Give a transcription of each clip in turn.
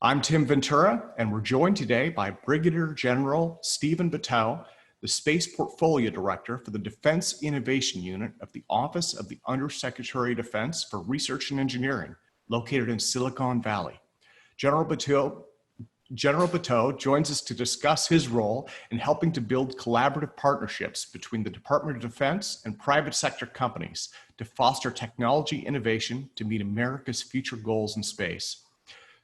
I'm Tim Ventura, and we're joined today by Brigadier General Steven Butow, the Space Portfolio Director for the Defense Innovation Unit of the Office of the Undersecretary of Defense for Research and Engineering, located in Silicon Valley. General Butow joins us to discuss his role in helping to build collaborative partnerships between the Department of Defense and private sector companies to foster technology innovation to meet America's future goals in space.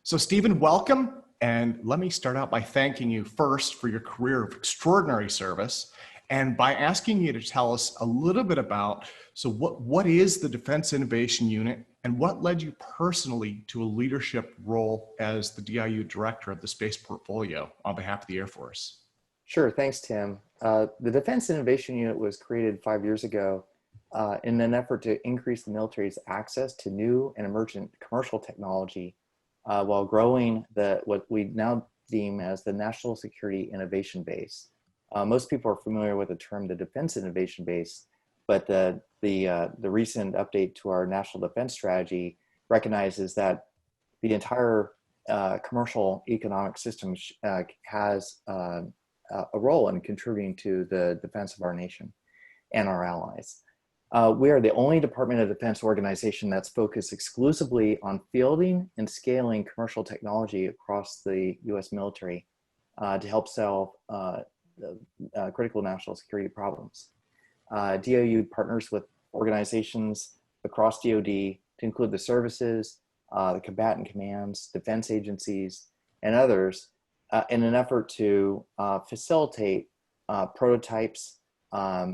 So Steven, welcome. And let me start out by thanking you first for your career of extraordinary service and by asking you to tell us a little bit about, what is the Defense Innovation Unit and what led you personally to a leadership role as the DIU Director of the Space Portfolio on behalf of the Air Force? Sure, thanks, Tim. The Defense Innovation Unit was created 5 years ago in an effort to increase the military's access to new and emergent commercial technology while growing what we now deem as the National Security Innovation Base. Most people are familiar with the term the Defense Innovation Base, but the recent update to our National Defense Strategy recognizes that the entire commercial economic system has a role in contributing to the defense of our nation and our allies. We are the only Department of Defense organization that's focused exclusively on fielding and scaling commercial technology across the U.S. military to help solve critical national security problems. DIU partners with organizations across DoD to include the services, the combatant commands, defense agencies, and others in an effort to facilitate prototypes,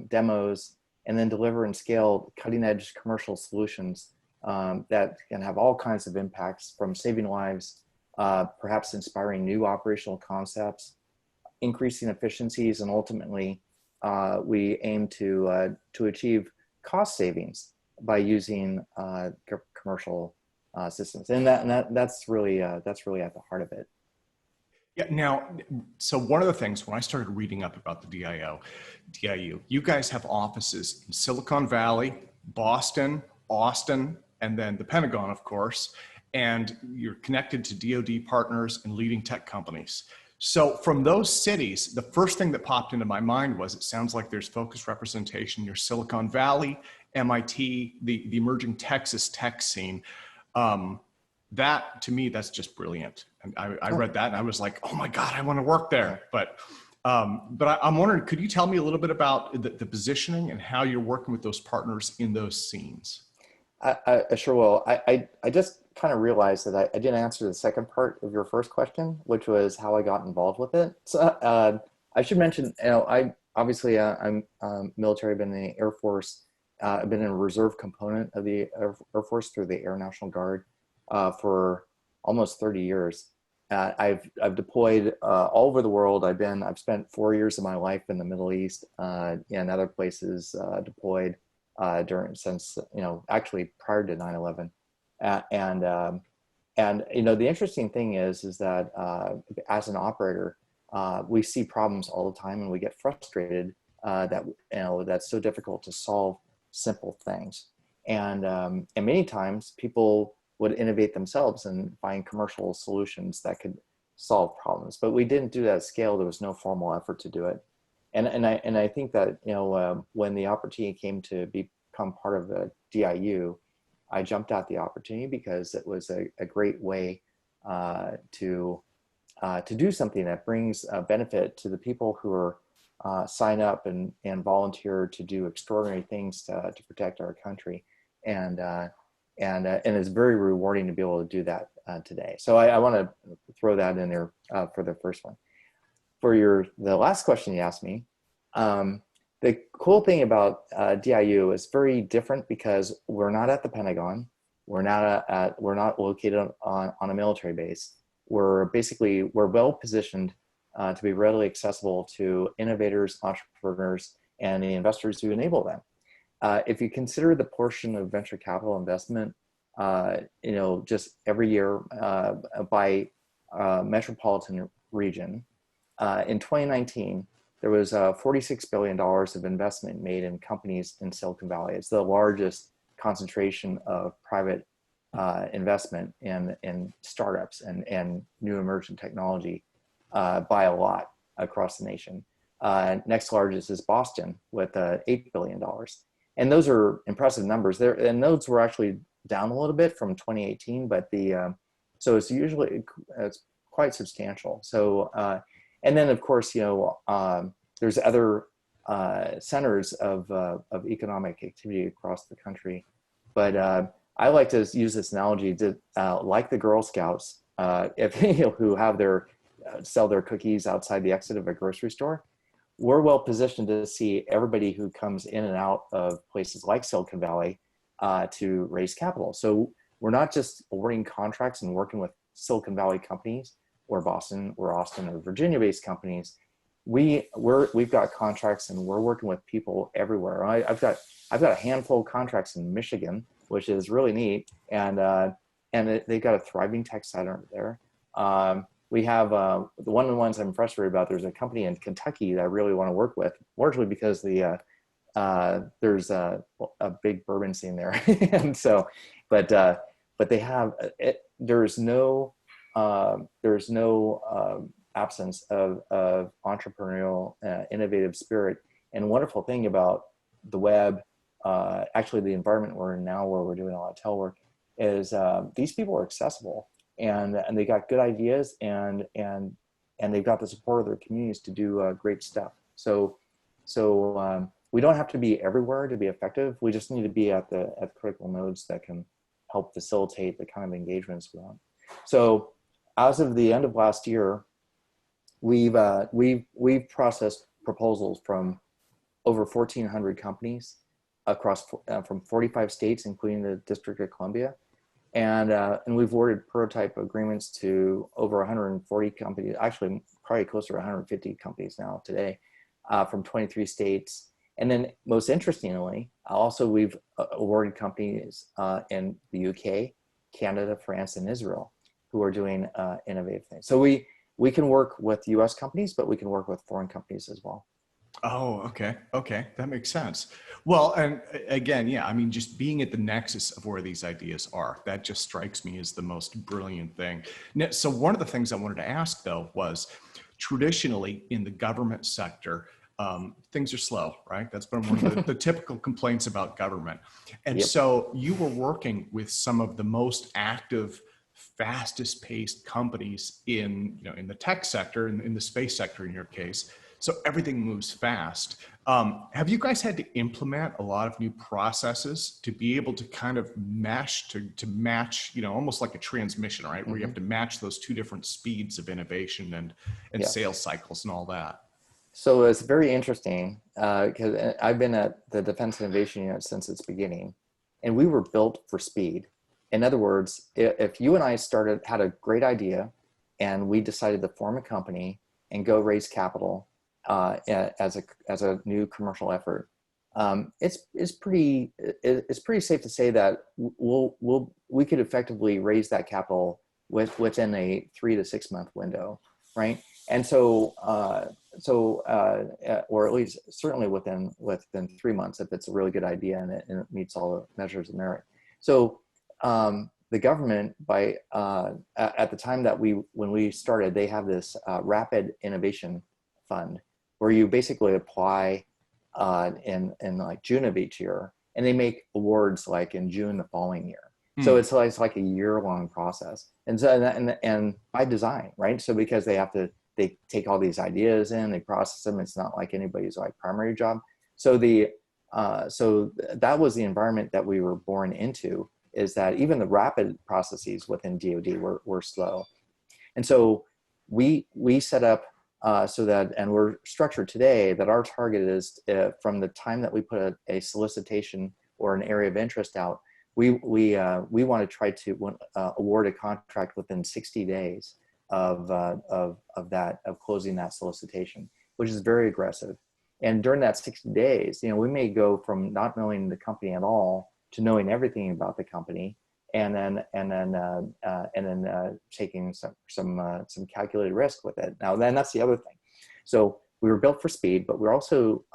demos, and then deliver and scale cutting-edge commercial solutions that can have all kinds of impacts, from saving lives, perhaps inspiring new operational concepts, increasing efficiencies, and ultimately we aim to achieve cost savings by using commercial systems, and that's really at the heart of it. Yeah. Now, so one of the things when I started reading up about the DIU, you guys have offices in Silicon Valley, Boston, Austin, and then the Pentagon, of course, and you're connected to DoD partners and leading tech companies. So from those cities, the first thing that popped into my mind was, it sounds like there's focused representation near Silicon Valley, MIT, the emerging Texas tech scene. That, to me, that's just brilliant. And I read that and I was like, oh my God, I want to work there. But I'm wondering, could you tell me a little bit about the positioning and how you're working with those partners in those scenes? I sure will. I just kind of realized that I didn't answer the second part of your first question, which was how I got involved with it. So I should mention, I'm military. I've been in the Air Force. I've been in a reserve component of the Air Force through the Air National Guard for almost 30 years. I've deployed all over the world. I've spent 4 years of my life in the Middle East and other places deployed actually prior to 9/11. And the interesting thing is that as an operator, we see problems all the time, and we get frustrated that's so difficult to solve simple things. And many times people would innovate themselves and find commercial solutions that could solve problems. But we didn't do that at scale. There was no formal effort to do it. And I think that when the opportunity came to become part of the DIU, I jumped at the opportunity because it was a great way to do something that brings a benefit to the people who are sign up and volunteer to do extraordinary things to protect our country. And it's very rewarding to be able to do that today. So I want to throw that in there for the first one. For the last question you asked me, the cool thing about DIU is very different because we're not at the Pentagon. We're not located on a military base. We're well positioned to be readily accessible to innovators, entrepreneurs, and the investors who enable them. If you consider the portion of venture capital investment, just every year by metropolitan region, in 2019, there was $46 billion of investment made in companies in Silicon Valley. It's the largest concentration of private investment in startups and new emergent technology by a lot across the nation. Next largest is Boston with $8 billion. And those are impressive numbers there. And those were actually down a little bit from 2018, but so it's usually, it's quite substantial. So, and then of course, there's other centers of economic activity across the country. But I like to use this analogy to, like the Girl Scouts, who have sell their cookies outside the exit of a grocery store. We're well positioned to see everybody who comes in and out of places like Silicon Valley to raise capital. So we're not just awarding contracts and working with Silicon Valley companies or Boston or Austin or Virginia-based companies. We've got contracts and we're working with people everywhere. I've got a handful of contracts in Michigan, which is really neat, and they've got a thriving tech center there. We have one of the ones I'm frustrated about. There's a company in Kentucky that I really want to work with, largely because there's a big bourbon scene there, and so, but they have there's no absence of entrepreneurial, innovative spirit. And wonderful thing about the web, actually the environment we're in now, where we're doing a lot of telework, is these people are accessible. And they got good ideas, and they've got the support of their communities to do great stuff. So we don't have to be everywhere to be effective. We just need to be at the critical nodes that can help facilitate the kind of engagements we want. So as of the end of last year, we've processed proposals from over 1,400 companies across from 45 states, including the District of Columbia. And we've awarded prototype agreements to over 140 companies, actually probably closer to 150 companies now today, from 23 states. And then most interestingly, also we've awarded companies in the UK, Canada, France, and Israel who are doing innovative things. So we can work with US companies, but we can work with foreign companies as well. Oh, okay. Okay. That makes sense. Well, and again, yeah, I mean, just being at the nexus of where these ideas are, that just strikes me as the most brilliant thing. So one of the things I wanted to ask though was traditionally in the government sector, things are slow, right? That's been one of the typical complaints about government. And Yep. so you were working with some of the most active, fastest paced companies in the tech sector, in the space sector in your case. So everything moves fast. Have you guys had to implement a lot of new processes to be able to kind of mesh, to match, almost like a transmission, right? Where you have to match those two different speeds of innovation and Yes. sales cycles and all that. So it's very interesting because I've been at the Defense Innovation Unit since its beginning, and we were built for speed. In other words, if you and I had a great idea and we decided to form a company and go raise capital, as a new commercial effort, it's pretty safe to say that we could effectively raise that capital within a 3 to 6 month window, right? And so or at least certainly within 3 months if it's a really good idea and it meets all the measures of merit. So the government, at the time that when we started, they have this rapid innovation fund where you basically apply in like June of each year, and they make awards like in June the following year. So it's like a year-long process, and so and by design, right? So because they take all these ideas in, they process them. It's not like anybody's like primary job. So so that was the environment that we were born into. Is that even the rapid processes within DoD were slow, and so we set up. So that, and we're structured today that our target is from the time that we put a solicitation or an area of interest out, we want to try to award a contract within 60 days of closing that solicitation, which is very aggressive. And during that 60 days, we may go from not knowing the company at all to knowing everything about the company, and then taking some calculated risk with it. Now, then that's the other thing. So we were built for speed, but we also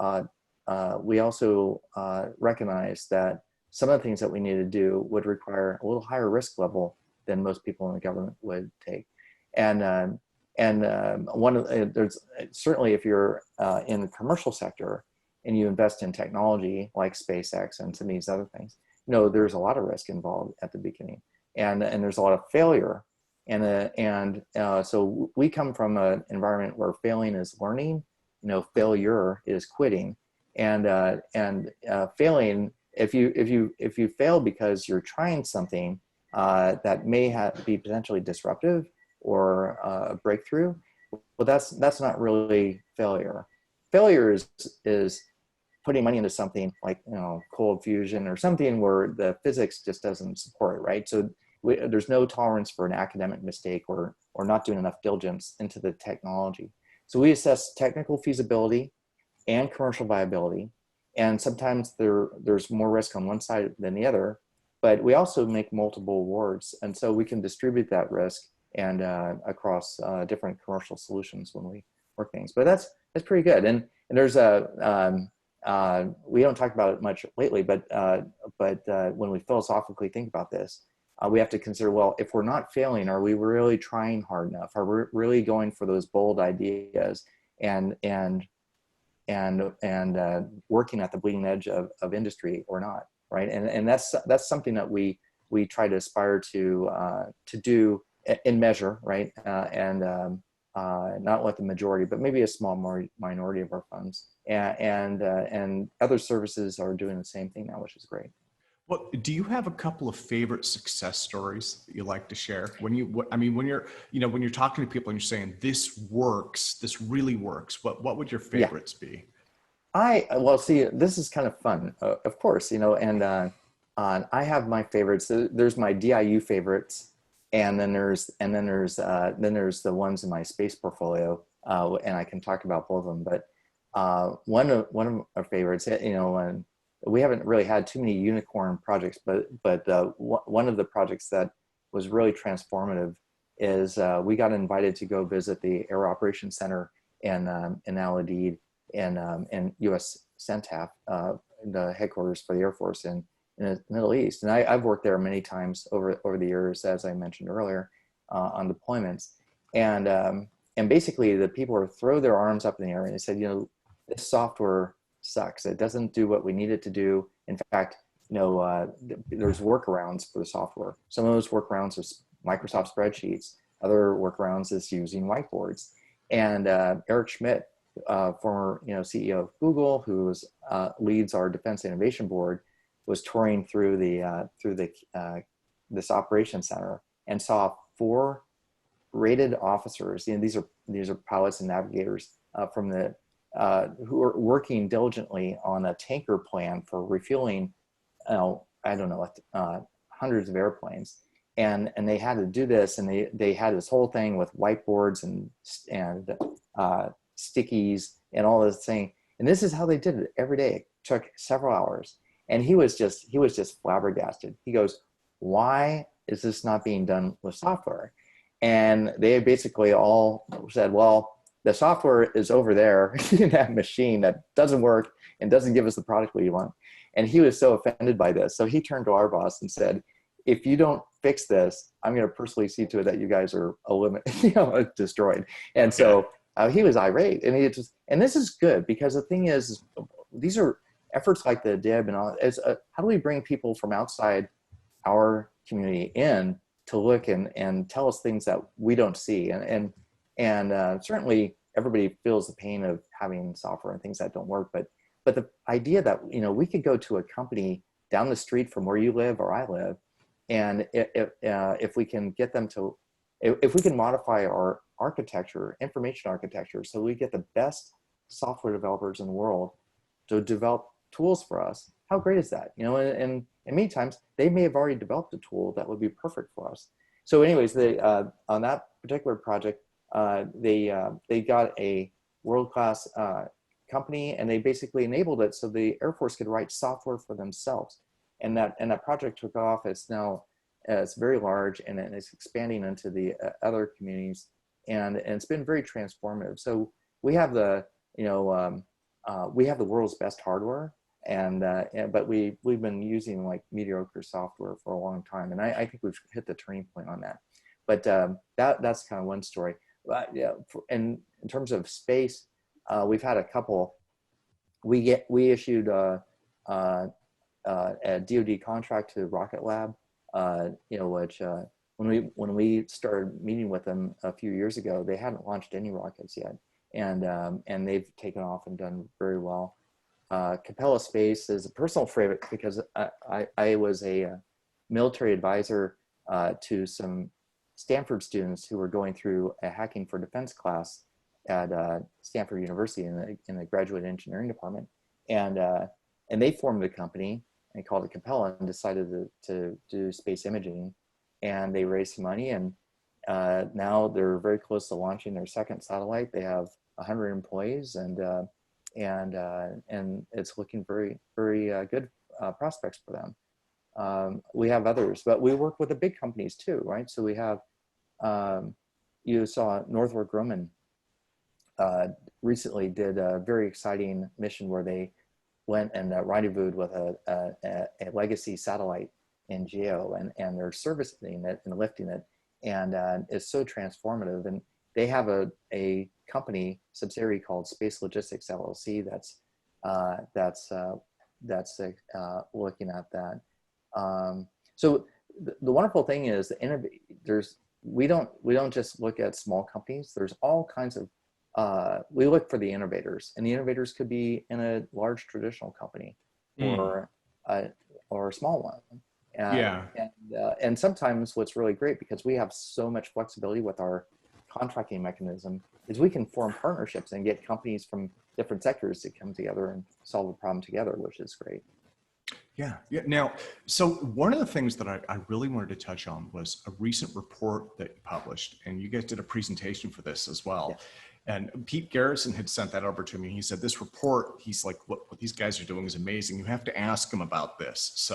recognize that some of the things that we need to do would require a little higher risk level than most people in the government would take. And there's certainly, if you're in the commercial sector and you invest in technology like SpaceX and some of these other things, there's a lot of risk involved at the beginning, and there's a lot of failure. So we come from an environment where failing is learning, failure is quitting, and failing, if you fail because you're trying something that may be potentially disruptive or a breakthrough, well, that's not really failure. Failure is putting money into something like cold fusion or something where the physics just doesn't support it, right? So there's no tolerance for an academic mistake or not doing enough diligence into the technology. So we assess technical feasibility and commercial viability, and sometimes there's more risk on one side than the other, but we also make multiple awards, and so we can distribute that risk and across different commercial solutions when we work things. But that's pretty good. And there's we don't talk about it much lately, but when we philosophically think about this, we have to consider, well, if we're not failing, are we really trying hard enough? Are we really going for those bold ideas and working at the bleeding edge of industry or not, right? And that's something that we try to aspire to do in measure, right? Not with the majority, but maybe a small minority of our funds, and other services are doing the same thing now, which is great. Well, do you have a couple of favorite success stories that you like to share? When you're talking to people and you're saying this works, this really works, what would your favorites be? Well, see, this is kind of fun, of course, and I have my favorites. There's my DIU favorites, and then there's the ones in my space portfolio, and I can talk about both of them. But one of our favorites, we haven't really had too many unicorn projects, but one of the projects that was really transformative is we got invited to go visit the Air Operations Center in Al Udeid in U.S. CENTAF, the headquarters for the Air Force in the Middle East. And I've worked there many times over the years, as I mentioned earlier, on deployments. And basically the people would throw their arms up in the air and they said, this software sucks. It doesn't do what we need it to do. In fact, there's workarounds for the software. Some of those workarounds are Microsoft spreadsheets. Other workarounds is using whiteboards. And Eric Schmidt, former CEO of Google, who leads our Defense Innovation Board, was touring through this operations center and saw 4 rated officers. These are pilots and navigators from the who are working diligently on a tanker plan for refueling, hundreds of airplanes, and they had to do this, and they had this whole thing with whiteboards and stickies and all this thing, and this is how they did it every day. It took several hours, and he was just flabbergasted. He goes, "Why is this not being done with software?" And they basically all said, "Well, the software is over there in that machine that doesn't work and doesn't give us the product we want." And he was so offended by this. So he turned to our boss and said, "If you don't fix this, I'm going to personally see to it that you guys are destroyed." And so he was irate, and this is good, because the thing is these are efforts like the DIB and all. How do we bring people from outside our community in to look and tell us things that we don't see? And certainly everybody feels the pain of having software and things that don't work. But the idea that, we could go to a company down the street from where you live or I live, and if we can get them to, if we can modify our architecture, information architecture, so we get the best software developers in the world to develop tools for us, how great is that? And many times they may have already developed a tool that would be perfect for us. So anyways, on that particular project, they got a world-class company, and they basically enabled it so the Air Force could write software for themselves. And that project took off. It's very large, and it's expanding into the other communities, and it's been very transformative. So we have the world's best hardware, But we've been using like mediocre software for a long time, and I think we've hit the turning point on that. But that's kind of one story. Yeah, in terms of space, we've had a couple. We issued a DoD contract to Rocket Lab, which when we started meeting with them a few years ago, they hadn't launched any rockets yet, and they've taken off and done very well. Capella Space is a personal favorite because I was a military advisor to some Stanford students who were going through a hacking for defense class at Stanford University in the graduate engineering department, and they formed a company and called it Capella and decided to do space imaging, and they raised some money, and now they're very close to launching their second satellite. They have 100 employees, and it's looking very, very good prospects for them. We have others, but we work with the big companies too, right? So we have, you saw Northrop Grumman recently did a very exciting mission where they went and rendezvoused with a legacy satellite in GEO, and they're servicing it and lifting it, and it's so transformative. And they have a company subsidiary called Space Logistics LLC that's looking at that. So the wonderful thing is we don't just look at small companies. There's all kinds of we look for the innovators, and the innovators could be in a large traditional company or a small one. And sometimes what's really great, because we have so much flexibility with our contracting mechanism, is we can form partnerships and get companies from different sectors to come together and solve a problem together, which is great. Yeah. Now, so one of the things that I really wanted to touch on was a recent report that you published, and you guys did a presentation for this as well. Yeah. And Pete Garrison had sent that over to me. He said, this report, he's like, what these guys are doing is amazing. You have to ask them about this.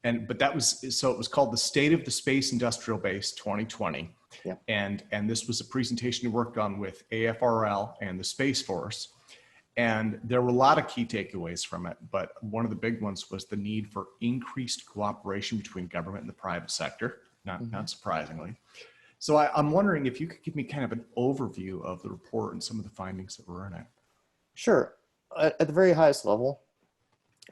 But that was, so it was called the State of the Space Industrial Base 2020. Yeah. And this was a presentation you worked on with AFRL and the Space Force. And there were a lot of key takeaways from it, but one of the big ones was the need for increased cooperation between government and the private sector, not surprisingly. So I'm wondering if you could give me kind of an overview of the report and some of the findings that were in it. Sure. At the very highest level,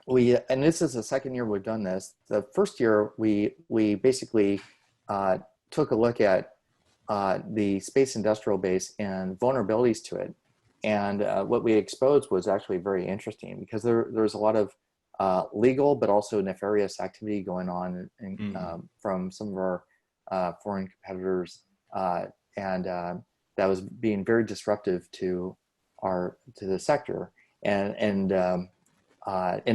and this is the second year we've done this. The first year, we basically took a look at the space industrial base and vulnerabilities to it. And what we exposed was actually very interesting, because there's a lot of legal but also nefarious activity going on from some of our foreign competitors, and that was being very disruptive to the sector. And in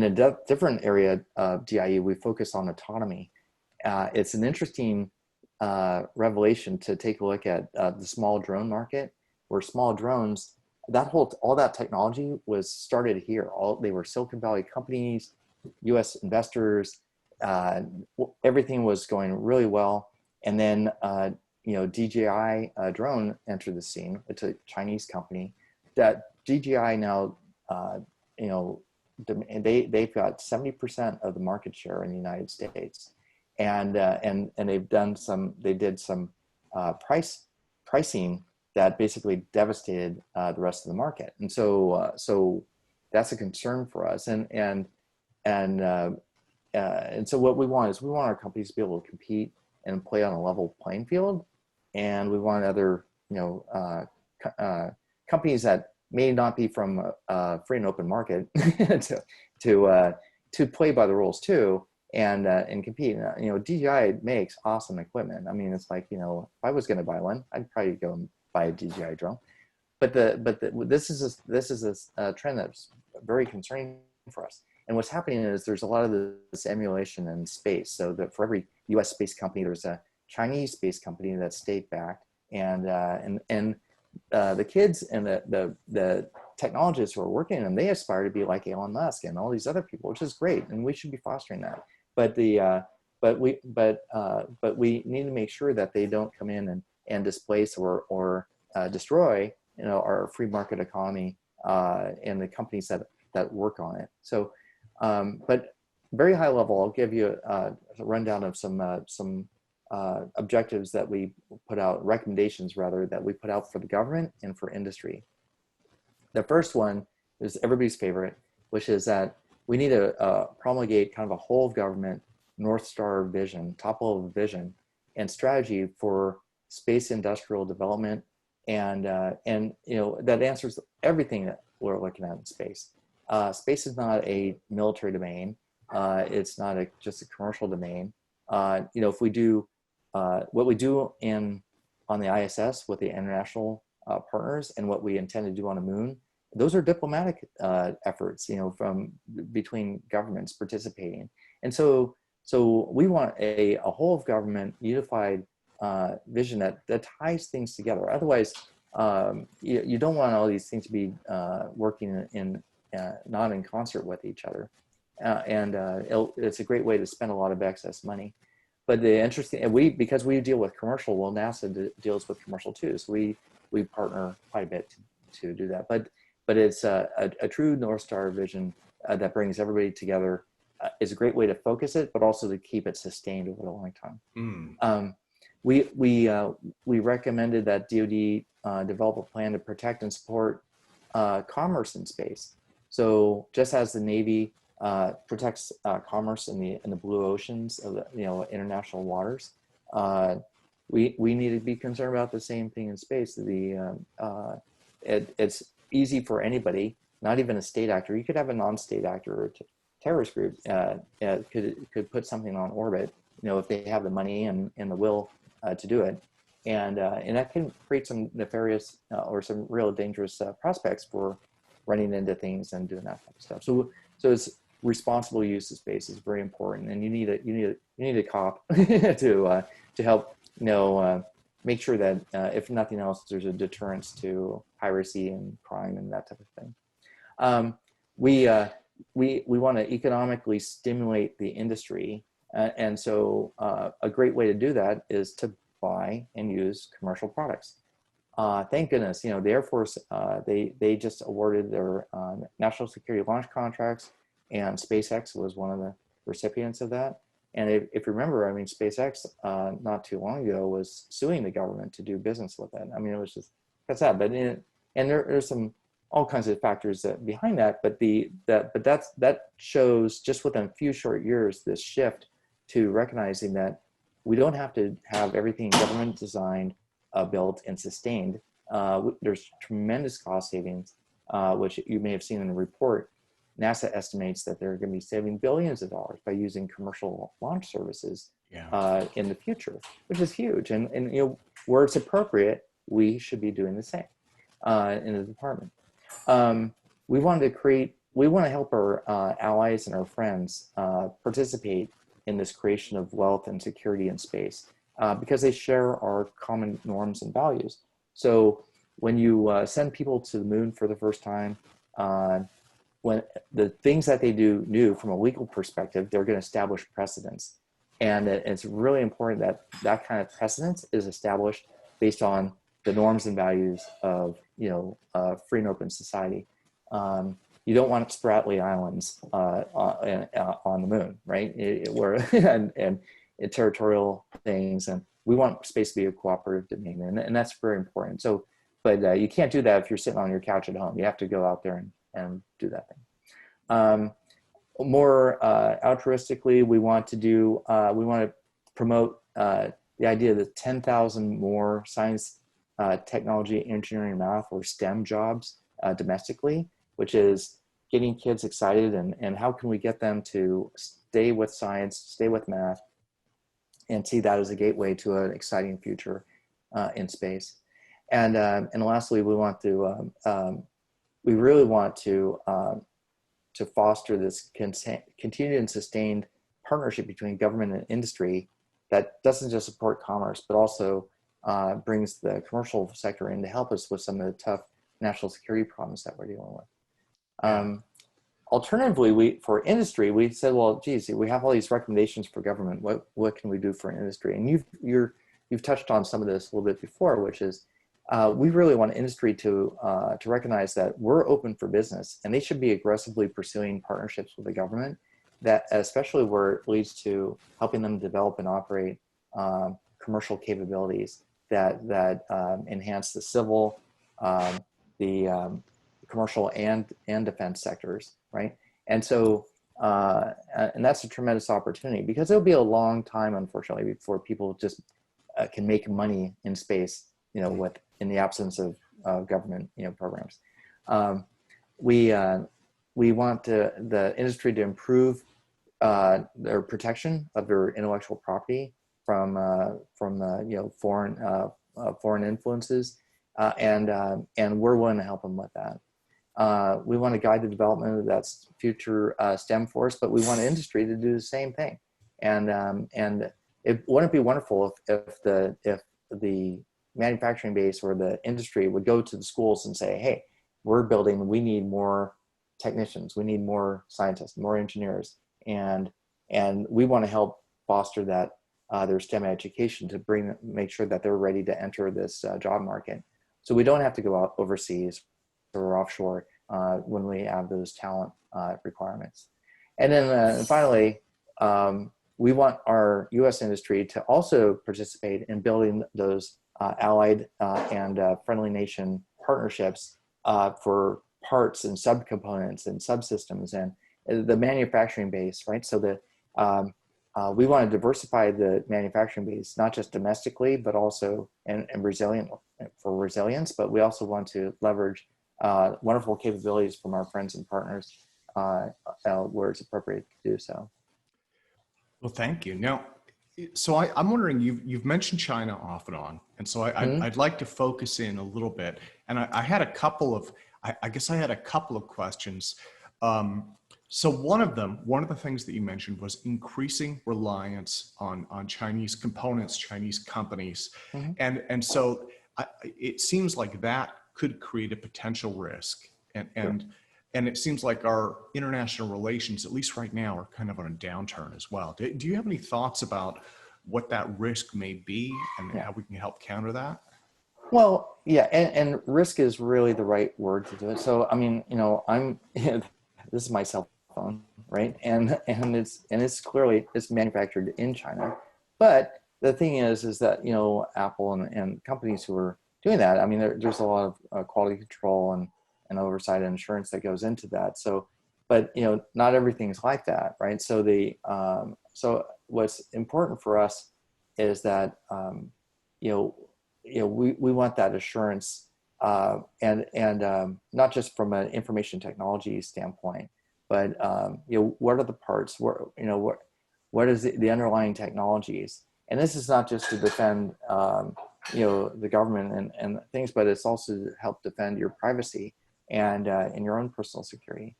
a different area of DIU, we focus on autonomy. It's an interesting revelation to take a look at the small drone market, where small drones, all that technology was started here. They were Silicon Valley companies, U.S. investors. Everything was going really well, and then DJI drone entered the scene. It's a Chinese company. That DJI now, they've got 70% of the market share in the United States, and they did some pricing that basically devastated the rest of the market. And so that's a concern for us. And so what we want our companies to be able to compete and play on a level playing field. And we want other, companies that may not be from a free and open market to play by the rules too, and compete. DJI makes awesome equipment. I mean, it's like, if I was going to buy one, I'd probably go and buy a DJI drone. But this is a trend that's very concerning for us. And what's happening is there's a lot of this emulation in space. So that for every U.S. space company, there's a Chinese space company that's state-backed, and the kids and the technologists who are working in them, they aspire to be like Elon Musk and all these other people, which is great, and we should be fostering that. But we need to make sure that they don't come in and displace or destroy our free market economy and the companies that that work on it. So, but very high level, I'll give you a rundown of some objectives that we put out, recommendations rather, that we put out for the government and for industry. The first one is everybody's favorite, which is that we need to promulgate kind of a whole of government North Star vision, top level vision and strategy for space industrial development, and you know, that answers everything that we're looking at in space. Space is not a military domain. It's not just a commercial domain. You know, if we do what we do on the ISS with the international partners and what we intend to do on the moon, those are diplomatic efforts, you know, from between governments participating. And so we want a whole of government unified vision that ties things together. Otherwise, you don't want all these things to be working not in concert with each other. It's a great way to spend a lot of excess money. But the interesting, and because we deal with commercial, well, NASA deals with commercial too. So we partner quite a bit to do that. But it's a true North Star vision that brings everybody together. Is a great way to focus it, but also to keep it sustained over a long time. We recommended that DoD develop a plan to protect and support commerce in space. So just as the Navy protects commerce in the blue oceans of the, you know, international waters, we need to be concerned about the same thing in space. It's easy for anybody, not even a state actor. You could have a non-state actor or terrorist group could put something on orbit, you know, if they have the money and the will to do it, and that can create some nefarious or some real dangerous prospects for running into things and doing that type of stuff. So it's responsible use of space is very important, and you need a cop to help, you know, make sure that if nothing else, there's a deterrence to piracy and crime and that type of thing. We want to economically stimulate the industry, and so a great way to do that is to buy and use commercial products. Thank goodness, you know, the Air Force, they just awarded their national security launch contracts, and SpaceX was one of the recipients of that. And if you remember, I mean, SpaceX not too long ago was suing the government to do business with it. I mean, it was just, that's that. But there's some all kinds of factors behind that. But that shows just within a few short years this shift to recognizing that we don't have to have everything government designed, built, and sustained. There's tremendous cost savings, which you may have seen in the report. NASA estimates that they're going to be saving billions of dollars by using commercial launch services in the future, which is huge. And you know, where it's appropriate, we should be doing the same in the department. We want to help our allies and our friends participate in this creation of wealth and security in space because they share our common norms and values. So when you send people to the moon for the first time, when the things that they do new from a legal perspective, they're going to establish precedents. And it's really important that that kind of precedence is established based on the norms and values of, you know, free and open society. You don't want Spratly Islands on the moon, right? And territorial things. And we want space to be a cooperative domain, and that's very important. So, but you can't do that if you're sitting on your couch at home. You have to go out there and do that thing. More altruistically, we want to promote the idea that 10,000 more science, technology, engineering, math, or STEM jobs domestically, which is getting kids excited and how can we get them to stay with science, stay with math, and see that as a gateway to an exciting future in space. And lastly, we really want to foster this continued and sustained partnership between government and industry that doesn't just support commerce, but also brings the commercial sector in to help us with some of the tough national security problems that we're dealing with. Alternatively, for industry, we said, well, geez, we have all these recommendations for government. What can we do for industry? And you've touched on some of this a little bit before, which is we really want industry to recognize that we're open for business, and they should be aggressively pursuing partnerships with the government, that especially where it leads to helping them develop and operate commercial capabilities that enhance the civil, the commercial and defense sectors, right? And so, and that's a tremendous opportunity, because it'll be a long time, unfortunately, before people just can make money in space, with in the absence of government, programs. We want the industry to improve their protection of their intellectual property from foreign influences, and we're willing to help them with that. We want to guide the development of that future STEM force, but we want industry to do the same thing. And it wouldn't it be wonderful if the manufacturing base or the industry would go to the schools and say, hey, we need more technicians, we need more scientists, more engineers, and we want to help foster that their STEM education to make sure that they're ready to enter this job market. So we don't have to go out overseas or offshore when we have those talent requirements. And then finally, we want our U.S. industry to also participate in building those allied and friendly nation partnerships for parts and subcomponents and subsystems and the manufacturing base, right? So that we want to diversify the manufacturing base, not just domestically, but also and resilient for resilience. But we also want to leverage wonderful capabilities from our friends and partners where it's appropriate to do so. Well, thank you. Now, so I'm wondering, you've mentioned China off and on, and so I'd like to focus in a little bit. And I had a couple of, I guess I had a couple of questions. So one of the things that you mentioned was increasing reliance on Chinese components, Chinese companies, and so it seems like that could create a potential risk, and it seems like our international relations, at least right now, are kind of on a downturn as well. Do you have any thoughts about what that risk may be and how we can help counter that? Well, yeah, and risk is really the right word to do it. So, I mean, this is my cell phone, right? And it's clearly manufactured in China. But the thing is that, Apple and companies who are doing that, I mean, there's a lot of quality control and oversight and assurance that goes into that. So, but not everything's like that, right? So so what's important for us is that we want that assurance, and not just from an information technology standpoint, but what are the parts? What is the underlying technologies? And this is not just to defend the government and things, but it's also to help defend your privacy and your own personal security.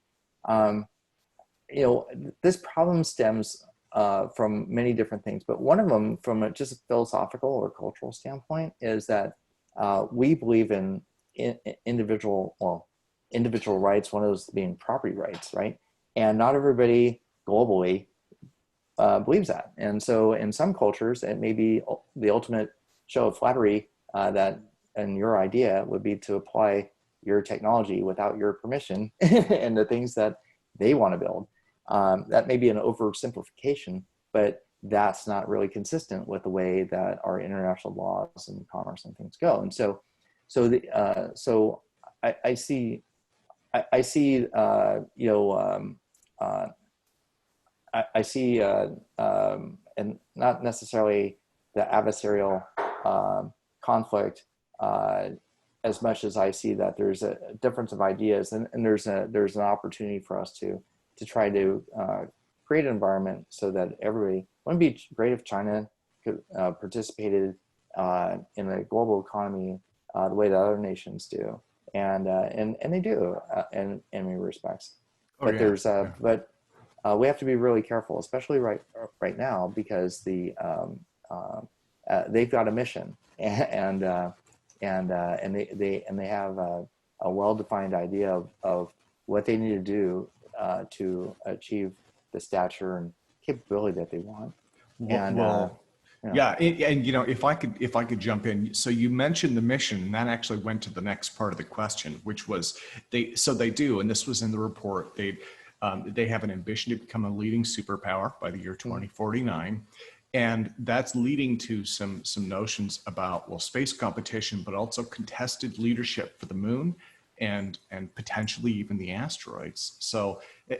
This problem stems from many different things, but one of them, from just a philosophical or cultural standpoint, is that we believe in individual rights, one of those being property rights, right? And not everybody globally believes that. And so in some cultures, it may be the ultimate show of flattery and your idea would be to apply your technology without your permission and the things that they want to build. That may be an oversimplification, but that's not really consistent with the way that our international laws and commerce and things go. And so I see, and not necessarily the adversarial conflict as much as I see that there's a difference of ideas, and there's an opportunity for us to try to create an environment so that everybody. Wouldn't it be great if China could participated in the global economy the way that other nations do, and they do in many respects. But we have to be really careful, especially right now, because they've got a mission, and they have a well-defined idea of what they need to do to achieve the stature and capability that they want. Yeah, and if I could jump in, so you mentioned the mission, and that actually went to the next part of the question, which was they do, and this was in the report. They have an ambition to become a leading superpower by the year 2049, and that's leading to some notions about, well, space competition, but also contested leadership for the moon, and potentially even the asteroids. So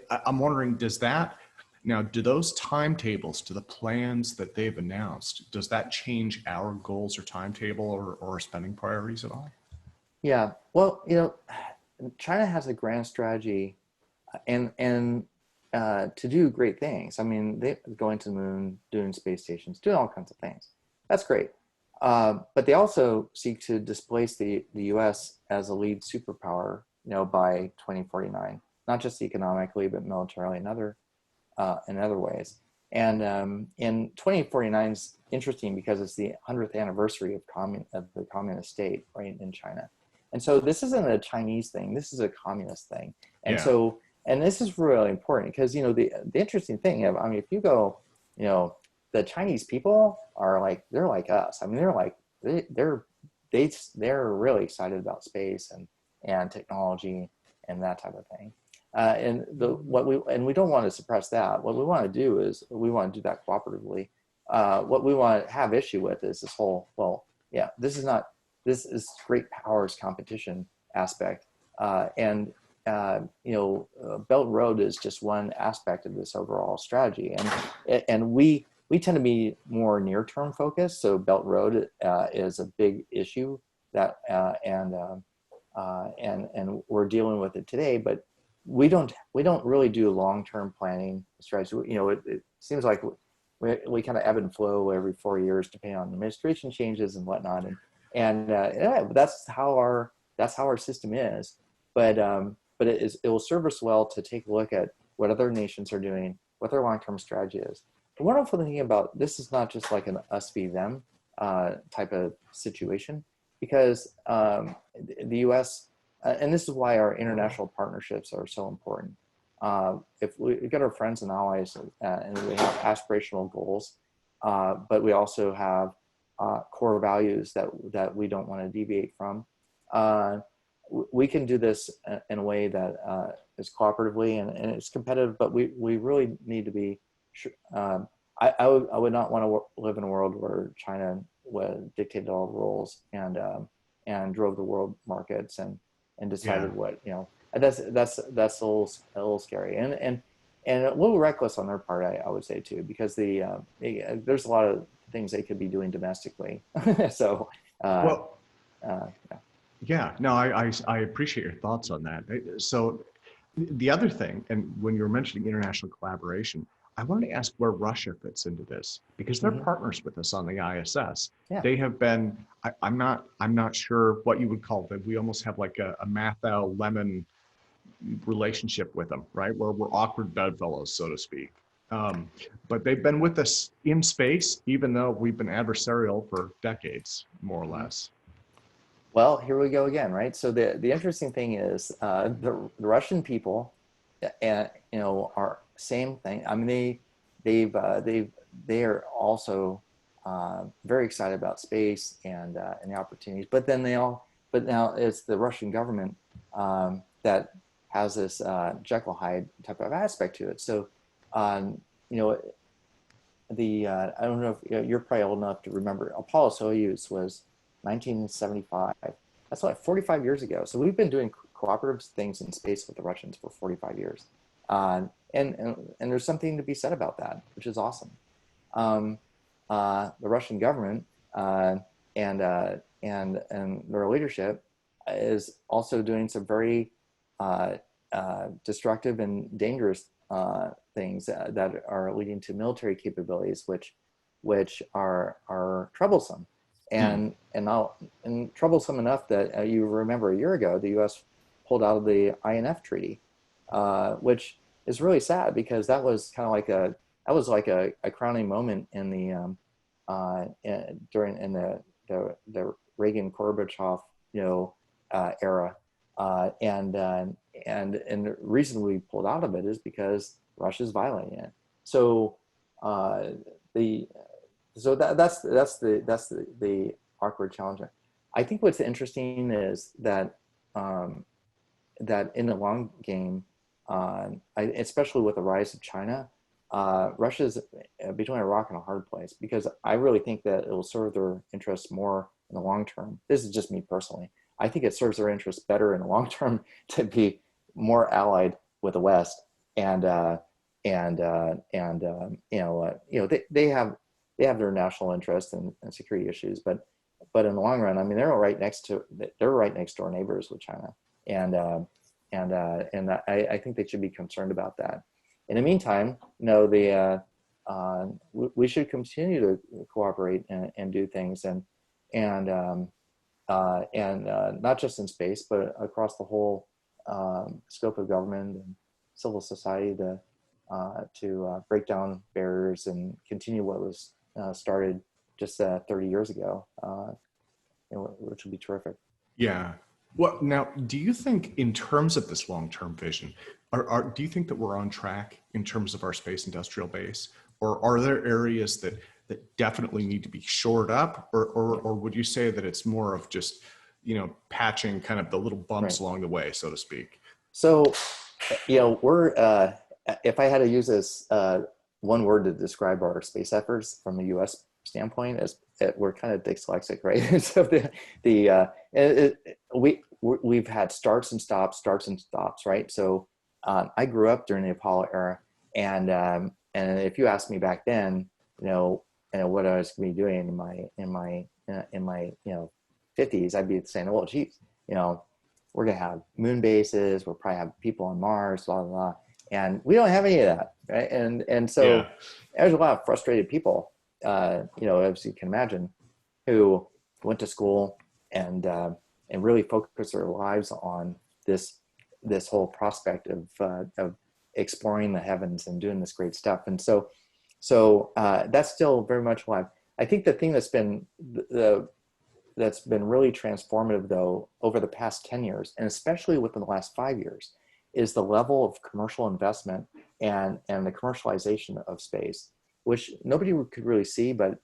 I'm wondering, do those timetables, to the plans that they've announced, does that change our goals or timetable or spending priorities at all? Yeah. Well, China has a grand strategy and to do great things. I mean, they going to the moon, doing space stations, doing all kinds of things. That's great. But they also seek to displace the U.S. as a lead superpower, by 2049, not just economically, but militarily and in other ways. And in 2049 is interesting because it's the 100th anniversary of the communist state, right, in China. And so this isn't a Chinese thing. This is a communist thing. And so, and this is really important because, the interesting thing, I mean, if you go, the Chinese people they're like us. I mean, they're really excited about space and technology and that type of thing. And we don't want to suppress that. What we want to do is we want to do that cooperatively. What we want to have issue with is this whole, this is great powers competition aspect. Belt and Road is just one aspect of this overall strategy. And we tend to be more near-term focused. So Belt and Road is a big issue that, and we're dealing with it today, but we don't really do long-term planning strategy. It seems like we kind of ebb and flow every 4 years depending on administration changes and whatnot. And that's how our system is. But it will serve us well to take a look at what other nations are doing, what their long-term strategy is. The wonderful thing about this is not just like an us v them type of situation, because the U.S. And this is why our international partnerships are so important. If we get our friends and allies, and we have aspirational goals, but we also have core values that we don't want to deviate from, we can do this in a way that is cooperatively and it's competitive. But we really need to be. I would not want to live in a world where China dictated all the rules and drove the world markets and decided what, that's a little scary and a little reckless on their part, I would say too, because there's a lot of things they could be doing domestically. So yeah, no, I appreciate your thoughts on that. So the other thing, and when you were mentioning international collaboration, I wanted to ask where Russia fits into this, because they're partners with us on the ISS. Yeah. They have been. I'm not sure what you would call them. We almost have like a Mathau lemon relationship with them, right? Where we're awkward bedfellows, so to speak. But they've been with us in space, even though we've been adversarial for decades, more or less. Well, here we go again, right? So the interesting thing is the Russian people, are same thing. I mean, they are also very excited about space and the opportunities. But now it's the Russian government that has this Jekyll Hyde type of aspect to it. So, I don't know if you're probably old enough to remember, Apollo Soyuz was 1975. That's like 45 years ago. So we've been doing cooperative things in space with the Russians for 45 years. And there's something to be said about that, which is awesome. The Russian government and their leadership is also doing some very destructive and dangerous things that are leading to military capabilities, which are troublesome. And troublesome enough that you remember a year ago, the U.S. pulled out of the INF treaty, which is really sad because that was kind of like a crowning moment in the Reagan Gorbachev era, and the reason we pulled out of it is because Russia's violating it. So So that's the awkward challenge. I think what's interesting is that that in the long game, especially with the rise of China, Russia's between a rock and a hard place, because I really think that it will serve their interests more in the long term. This is just me personally. I think it serves their interests better in the long term to be more allied with the West, and they have their national interests and security issues, but in the long run, I mean, they're right next door neighbors with China, and I think they should be concerned about that. In the meantime, we should continue to cooperate and do things, and not just in space, but across the whole scope of government and civil society to break down barriers and continue what was started just 30 years ago, which would be terrific. Yeah. Well, now, do you think in terms of this long-term vision, do you think that we're on track in terms of our space industrial base, or are there areas that definitely need to be shored up, or would you say that it's more of just, patching kind of the little bumps along the way, so to speak? So, we're, if I had to use this one word to describe our space efforts from the U.S. standpoint, is we're kind of dyslexic, right? So we've had starts and stops, right? So I grew up during the Apollo era, and if you asked me back then, what I was going to be doing in my 50s, I'd be saying, well, geez, we're going to have moon bases, we'll probably have people on Mars, blah, blah, blah. And we don't have any of that, right? And so there's a lot of frustrated people, as you can imagine, who went to school and really focused their lives on this whole prospect of exploring the heavens and doing this great stuff. And so that's still very much alive. I think the thing that's been really transformative, though, over the past 10 years, and especially within the last 5 years, is the level of commercial investment and the commercialization of space, which nobody could really see, but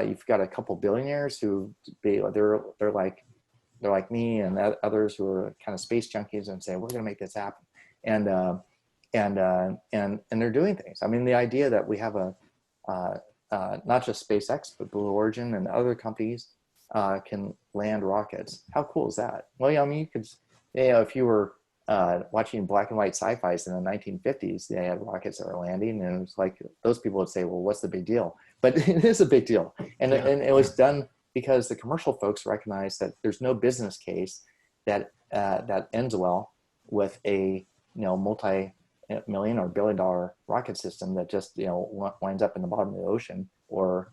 you've got a couple billionaires they're like me and others who are kind of space junkies and say, we're going to make this happen. And they're doing things. I mean, the idea that we have not just SpaceX, but Blue Origin and other companies can land rockets. How cool is that? Well, I mean, you could, if you were watching black and white sci-fis in the 1950s, they had rockets that were landing, and it was like, those people would say, well, what's the big deal? But it is a big deal. And it was done because the commercial folks recognized that there's no business case that ends well with a multi-million or billion-dollar rocket system that just winds up in the bottom of the ocean, or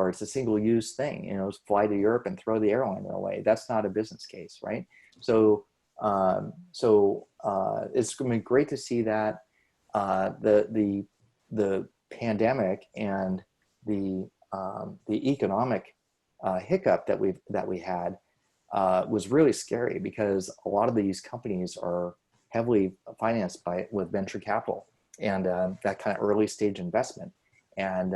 it's a single-use thing. Fly to Europe and throw the airliner away. That's not a business case, right? So it's going to be great to see that the pandemic and the economic hiccup that we had was really scary, because a lot of these companies are heavily financed with venture capital and that kind of early stage investment. And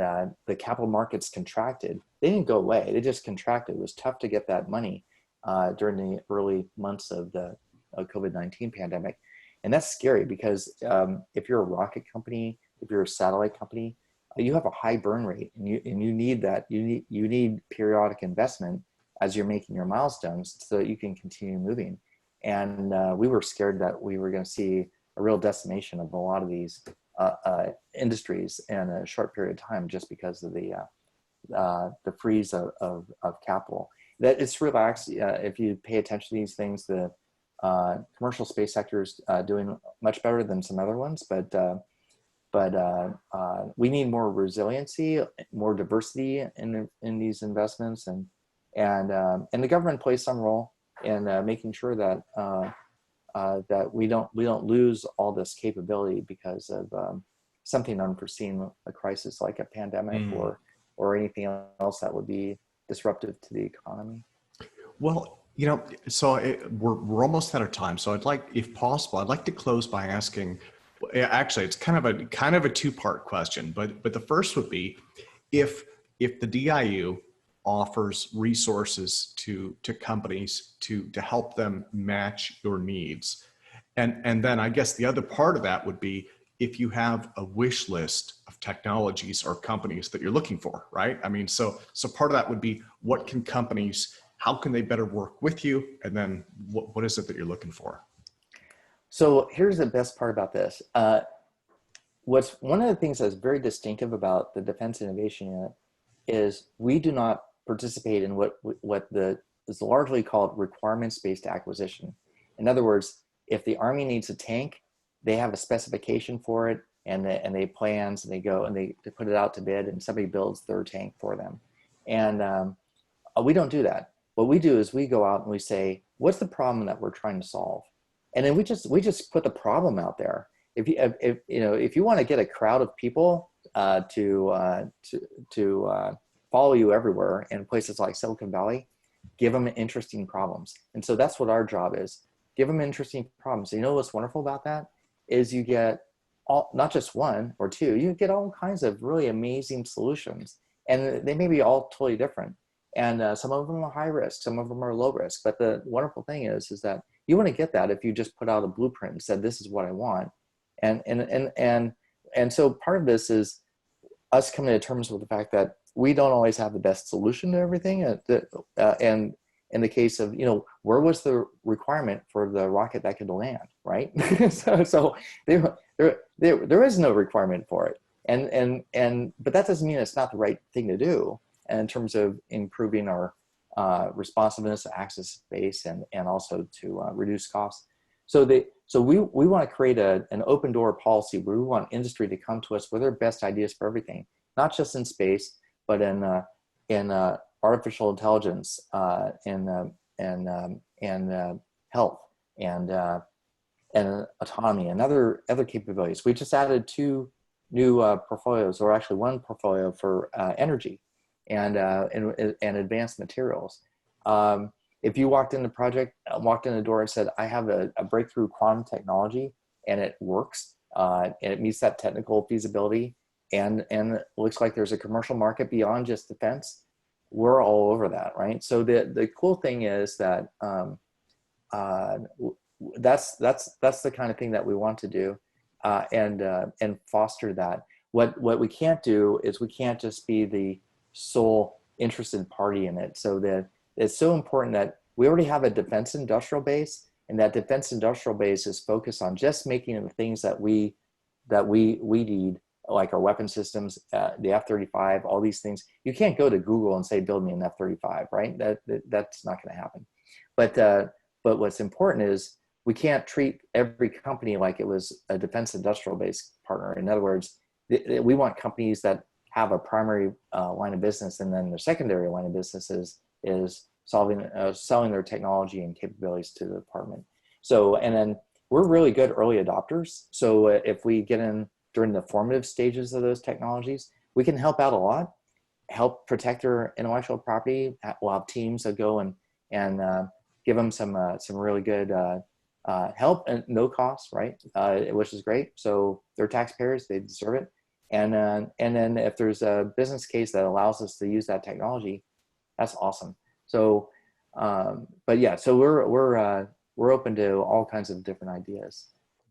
the capital markets contracted. They didn't go away. They just contracted. It was tough to get that money during the early months of the COVID-19 pandemic. And that's scary, because if you're a rocket company, if you're a satellite company, you have a high burn rate, and you need that. You need periodic investment as you're making your milestones so that you can continue moving. And we were scared that we were going to see a real decimation of a lot of these industries in a short period of time, just because of the freeze of capital. That it's relaxed. If you pay attention to these things, the commercial space sector is doing much better than some other ones, but we need more resiliency, more diversity in these investments, and the government plays some role in making sure that that we don't lose all this capability because of something unforeseen, a crisis like a pandemic or anything else that would be disruptive to the economy. Well, so we're almost out of time. So I'd like, if possible, I'd like to close by asking. Actually, it's kind of a two-part question, but the first would be, if if the DIU offers resources to companies to help them match your needs, and then I guess the other part of that would be if you have a wish list of technologies or companies that you're looking for, right? I mean, so part of that would be what can companies, how can they better work with you? And then what is it that you're looking for? So here's the best part about this. What's one of the things that's very distinctive about the Defense Innovation Unit is we do not participate in what is largely called requirements-based acquisition. In other words, if the Army needs a tank, they have a specification for it, and they plans, and they go and they put it out to bid, and somebody builds their tank for them. And we don't do that. What we do is we go out and we say, what's the problem that we're trying to solve? And then we just put the problem out there. If you want to get a crowd of people to follow you everywhere in places like Silicon Valley, give them interesting problems. And so that's what our job is. Give them interesting problems. You know what's wonderful about that is you get not just one or two, you get all kinds of really amazing solutions, and they may be all totally different. And some of them are high risk, some of them are low risk. But the wonderful thing is that you want to get that if you just put out a blueprint and said, this is what I want. And so part of this is us coming to terms with the fact that we don't always have the best solution to everything. And in the case of, where was the requirement for the rocket that could land, right? so there is no requirement for it. But that doesn't mean it's not the right thing to do in terms of improving our responsiveness, access space, and also to reduce costs. So we want to create an open door policy where we want industry to come to us with their best ideas for everything, not just in space, but in artificial intelligence, and health, and autonomy, and other capabilities. We just added 2 new portfolios, or actually 1 portfolio for energy and advanced materials. If you walked in the door and said, I have a breakthrough quantum technology and it works, and it meets that technical feasibility, and it looks like there's a commercial market beyond just defense, we're all over that, right? So the cool thing is that that's the kind of thing that we want to do, and foster that. What we can't do is we can't just be the sole interested party in it. So that it's so important that we already have a defense industrial base, and that defense industrial base is focused on just making the things that we need, like our weapon systems, the F-35, all these things. You can't go to Google and say, build me an F-35, right? That's not going to happen. But what's important is we can't treat every company like it was a defense industrial base partner. In other words, we want companies that have a primary line of business, and then their secondary line of business is selling their technology and capabilities to the department. So, and then we're really good early adopters. So if we get in during the formative stages of those technologies, we can help out a lot, help protect their intellectual property. We'll have teams that go and give them some really good help and no cost, right? Which is great. So they're taxpayers, they deserve it. And then if there's a business case that allows us to use that technology, that's awesome. So, but yeah, so we're open to all kinds of different ideas.